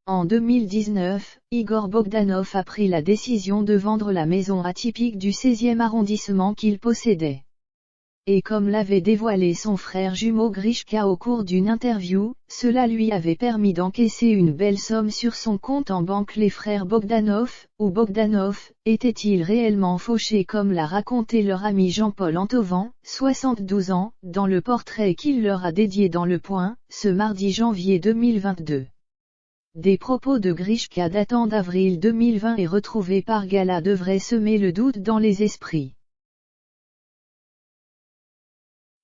En 2019, Igor Bogdanov a pris la décision de vendre la maison atypique du 16e arrondissement qu'il possédait. Et comme l'avait dévoilé son frère jumeau Grishka au cours d'une interview, cela lui avait permis d'encaisser une belle somme sur son compte en banque. Les frères Bogdanov, ou Bogdanov, étaient-ils réellement fauchés comme l'a raconté leur ami Jean-Paul Antovan, 72 ans, dans le portrait qu'il leur a dédié dans Le Point, ce mardi janvier 2022. Des propos de Grishka datant d'avril 2020 et retrouvés par Gala devraient semer le doute dans les esprits.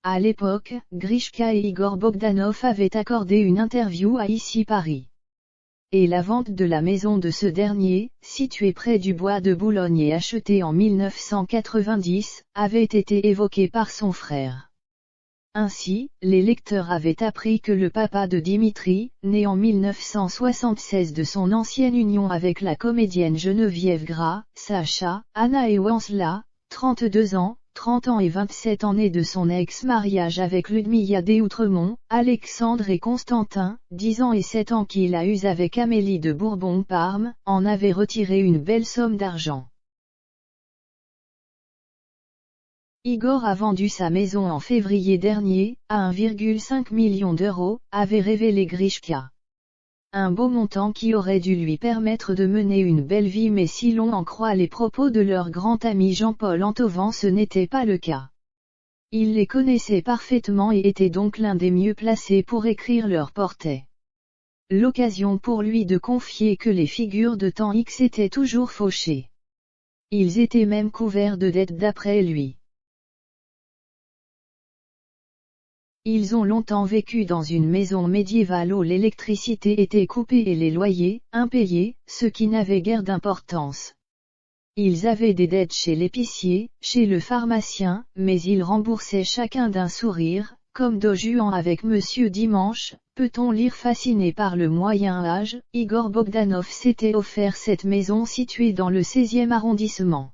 À l'époque, Grishka et Igor Bogdanov avaient accordé une interview à Ici Paris. Et la vente de la maison de ce dernier, située près du bois de Boulogne et achetée en 1990, avait été évoquée par son frère. Ainsi, les lecteurs avaient appris que le papa de Dimitri, né en 1976 de son ancienne union avec la comédienne Geneviève Gras, Sacha, Anna et Wansla, 32 ans, 30 ans et 27 ans nés de son ex-mariage avec Ludmilla d'Outremont, Alexandre et Constantin, 10 ans et 7 ans qu'il a eus avec Amélie de Bourbon-Parme, en avait retiré une belle somme d'argent. Igor a vendu sa maison en février dernier, à 1,5 million d'euros, avait révélé Grishka. Un beau montant qui aurait dû lui permettre de mener une belle vie, mais si l'on en croit les propos de leur grand ami Jean-Paul Antovan, ce n'était pas le cas. Il les connaissait parfaitement et était donc l'un des mieux placés pour écrire leur portrait. L'occasion pour lui de confier que les figures de temps X étaient toujours fauchées. Ils étaient même couverts de dettes d'après lui. Ils ont longtemps vécu dans une maison médiévale où l'électricité était coupée et les loyers, impayés, ce qui n'avait guère d'importance. Ils avaient des dettes chez l'épicier, chez le pharmacien, mais ils remboursaient chacun d'un sourire, comme Don Juan avec Monsieur Dimanche, peut-on lire. Fasciné par le Moyen Âge, Igor Bogdanov s'était offert cette maison située dans le 16e arrondissement.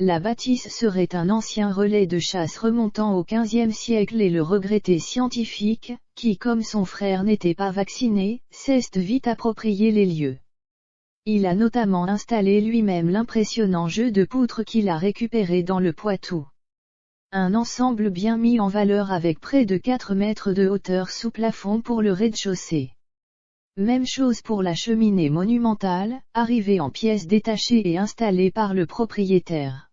La bâtisse serait un ancien relais de chasse remontant au XVe siècle et le regretté scientifique, qui comme son frère n'était pas vacciné, s'est vite approprié les lieux. Il a notamment installé lui-même l'impressionnant jeu de poutres qu'il a récupéré dans le Poitou. Un ensemble bien mis en valeur avec près de 4 mètres de hauteur sous plafond pour le rez-de-chaussée. Même chose pour la cheminée monumentale, arrivée en pièces détachées et installée par le propriétaire.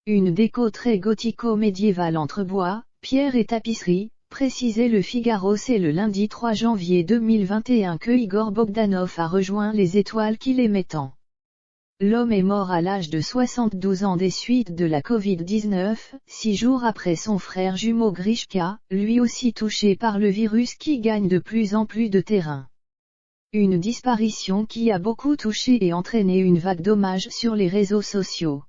Une déco très gothico-médiévale entre bois, pierre et tapisserie, précisait Le Figaro. C'est le lundi 3 janvier 2021 que Igor Bogdanov a rejoint les étoiles qu'il aimait tant. L'homme est mort à l'âge de 72 ans des suites de la Covid-19, 6 jours après son frère jumeau Grishka, lui aussi touché par le virus qui gagne de plus en plus de terrain. Une disparition qui a beaucoup touché et entraîné une vague d'hommages sur les réseaux sociaux.